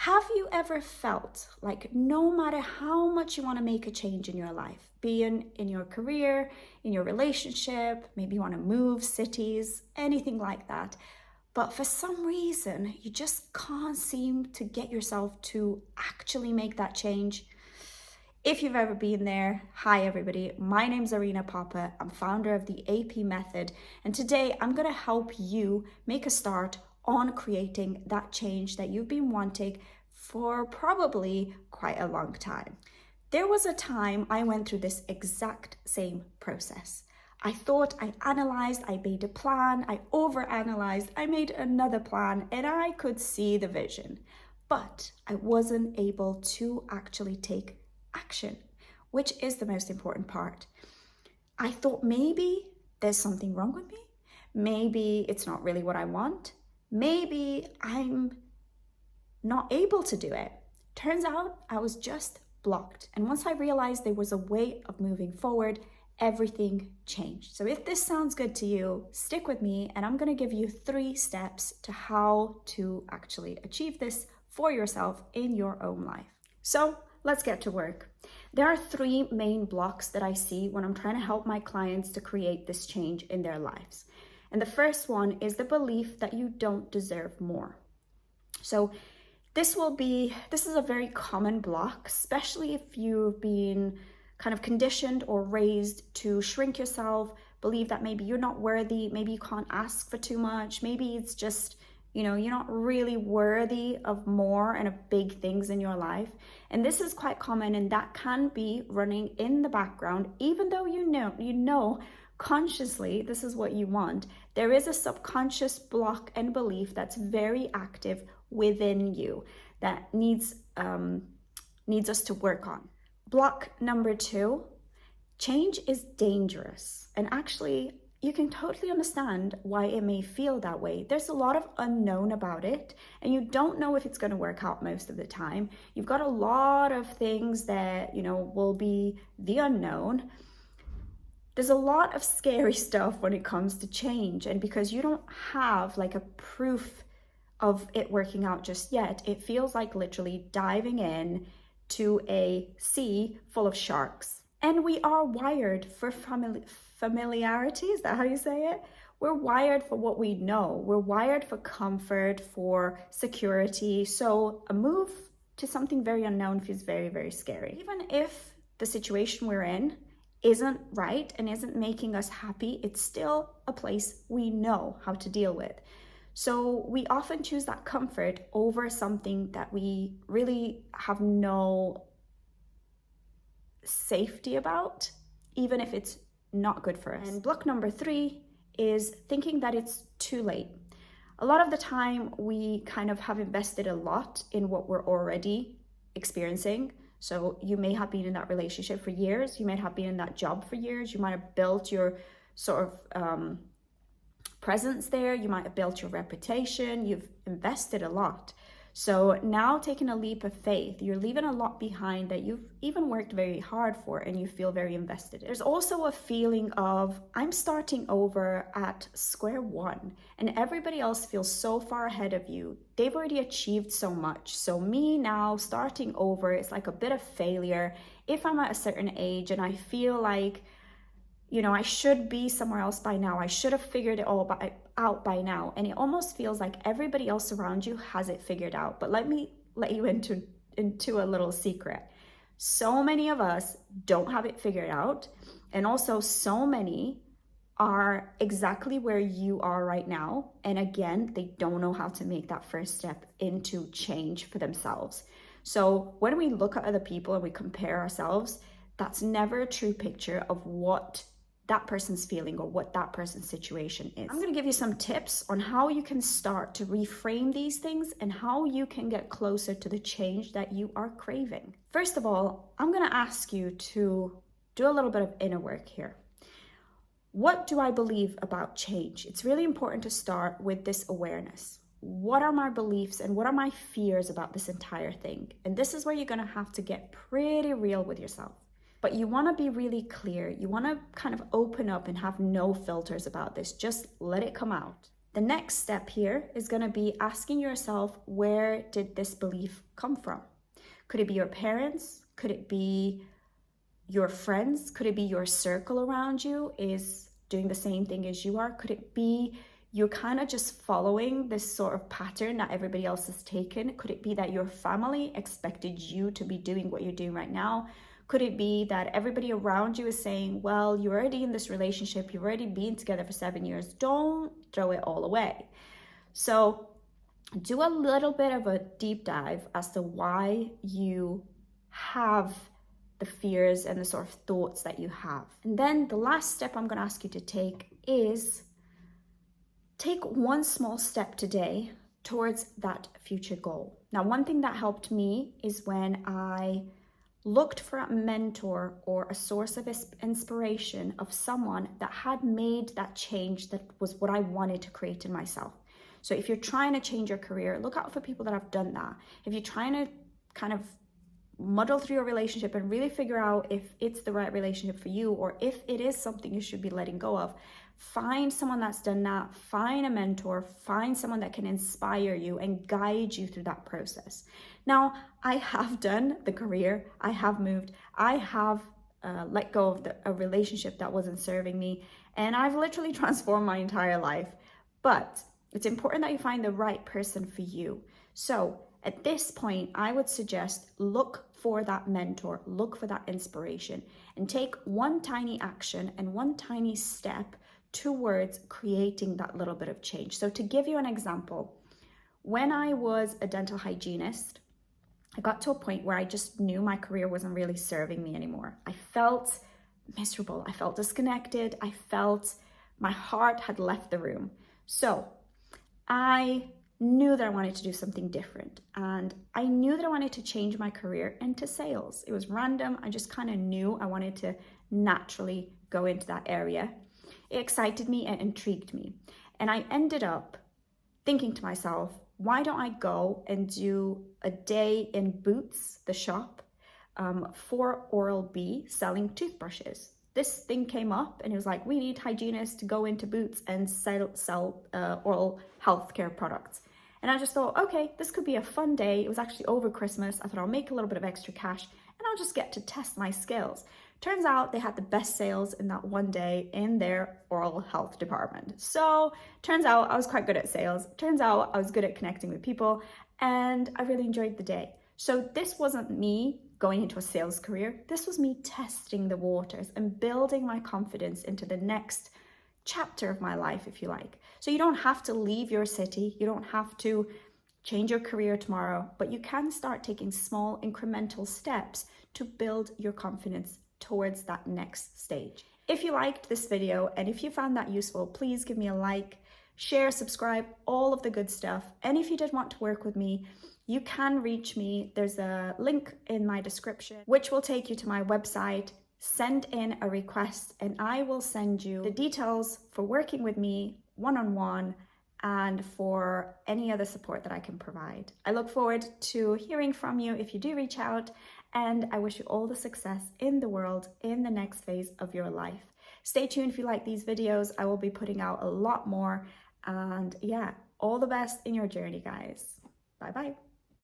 Have you ever felt like no matter how much you want to make a change in your life, be in your career, in your relationship, maybe you want to move cities, anything like that, but for some reason you just can't seem to get yourself to actually make that change? If you've ever been there, hi everybody, my name's Arina Popa, I'm founder of the AP Method, and today I'm going to help you make a start on creating that change that you've been wanting for probably quite a long time. There was a time I went through this exact same process. I thought, I analyzed, I made a plan, I overanalyzed, I made another plan, and I could see the vision, but I wasn't able to actually take action, which is the most important part. I thought maybe there's something wrong with me. Maybe it's not really what I want. Maybe I'm not able to do it. Turns out I was just blocked. And once I realized there was a way of moving forward, everything changed. So if this sounds good to you, stick with me and I'm going to give you 3 steps to how to actually achieve this for yourself in your own life. So let's get to work. There are 3 main blocks that I see when I'm trying to help my clients to create this change in their lives. And the first one is the belief that you don't deserve more. So this is a very common block, especially if you've been kind of conditioned or raised to shrink yourself, believe that maybe you're not worthy, maybe you can't ask for too much, maybe it's just, you're not really worthy of more and of big things in your life. And this is quite common, and that can be running in the background, even though you know consciously this is what you want. There is a subconscious block and belief that's very active within you that needs us to work on. Block number 2, change is dangerous. And actually, you can totally understand why it may feel that way. There's a lot of unknown about it, and you don't know if it's going to work out most of the time. You've got a lot of things that, will be the unknown. There's a lot of scary stuff when it comes to change, and because you don't have like a proof of it working out just yet, it feels like literally diving in to a sea full of sharks. And we are wired for familiarity, is that how you say it? We're wired for what we know. We're wired for comfort, for security. So a move to something very unknown feels very, very scary. Even if the situation we're in isn't right and isn't making us happy, it's still a place we know how to deal with. So we often choose that comfort over something that we really have no safety about, even if it's not good for us. And block number 3 is thinking that it's too late. A lot of the time we kind of have invested a lot in what we're already experiencing. So you may have been in that relationship for years, you might have been in that job for years, you might have built your sort of presence there, you might have built your reputation, you've invested a lot. So now taking a leap of faith, you're leaving a lot behind that you've even worked very hard for and you feel very invested in. There's also a feeling of, I'm starting over at square one and everybody else feels so far ahead of you. They've already achieved so much. So me now starting over, it's like a bit of failure. If I'm at a certain age and I feel like, I should be somewhere else by now. I should have figured it all out by now. And it almost feels like everybody else around you has it figured out. But let me let you into a little secret. So many of us don't have it figured out. And also so many are exactly where you are right now. And again, they don't know how to make that first step into change for themselves. So when we look at other people and we compare ourselves, that's never a true picture of what that person's feeling or what that person's situation is. I'm going to give you some tips on how you can start to reframe these things and how you can get closer to the change that you are craving. First of all, I'm going to ask you to do a little bit of inner work here. What do I believe about change? It's really important to start with this awareness. What are my beliefs and what are my fears about this entire thing? And this is where you're going to have to get pretty real with yourself. But you want to be really clear. You want to kind of open up and have no filters about this. Just let it come out. The next step here is going to be asking yourself, where did this belief come from? Could it be your parents? Could it be your friends? Could it be your circle around you is doing the same thing as you are? Could it be you're kind of just following this sort of pattern that everybody else has taken? Could it be that your family expected you to be doing what you're doing right now? Could it be that everybody around you is saying, well, you're already in this relationship, you've already been together for 7 years, don't throw it all away. So do a little bit of a deep dive as to why you have the fears and the sort of thoughts that you have. And then the last step I'm going to ask you to take is take one small step today towards that future goal. Now, one thing that helped me is when I looked for a mentor or a source of inspiration of someone that had made that change that was what I wanted to create in myself. So if you're trying to change your career, look out for people that have done that. If you're trying to kind of muddle through your relationship and really figure out if it's the right relationship for you or if it is something you should be letting go of, find someone that's done that, find a mentor, find someone that can inspire you and guide you through that process. Now, I have done the career, I have moved, I have let go of a relationship that wasn't serving me, and I've literally transformed my entire life. But it's important that you find the right person for you. So at this point, I would suggest look for that mentor, look for that inspiration, and take one tiny action and one tiny step towards creating that little bit of change. So to give you an example, when I was a dental hygienist, I got to a point where I just knew my career wasn't really serving me anymore. I felt miserable. I felt disconnected. I felt my heart had left the room. So I knew that I wanted to do something different, and I knew that I wanted to change my career into sales. It was random. I just kind of knew I wanted to naturally go into that area. It excited me and intrigued me. And I ended up thinking to myself, why don't I go and do a day in Boots, the shop, for Oral-B selling toothbrushes. This thing came up and it was like, we need hygienists to go into Boots and sell oral healthcare products. And I just thought, okay, this could be a fun day. It was actually over Christmas. I thought I'll make a little bit of extra cash and I'll just get to test my skills. Turns out they had the best sales in that one day in their oral health department. So turns out I was quite good at sales. Turns out I was good at connecting with people and I really enjoyed the day. So this wasn't me going into a sales career. This was me testing the waters and building my confidence into the next chapter of my life, if you like. So you don't have to leave your city. You don't have to change your career tomorrow, but you can start taking small incremental steps to build your confidence towards that next stage. If you liked this video and if you found that useful, please give me a like, share, subscribe, all of the good stuff. And if you did want to work with me, you can reach me. There's a link in my description, which will take you to my website. Send in a request and I will send you the details for working with me one-on-one and for any other support that I can provide. I look forward to hearing from you if you do reach out, and I wish you all the success in the world in the next phase of your life. Stay tuned if you like these videos. I will be putting out a lot more, and yeah, all the best in your journey, guys. Bye-bye.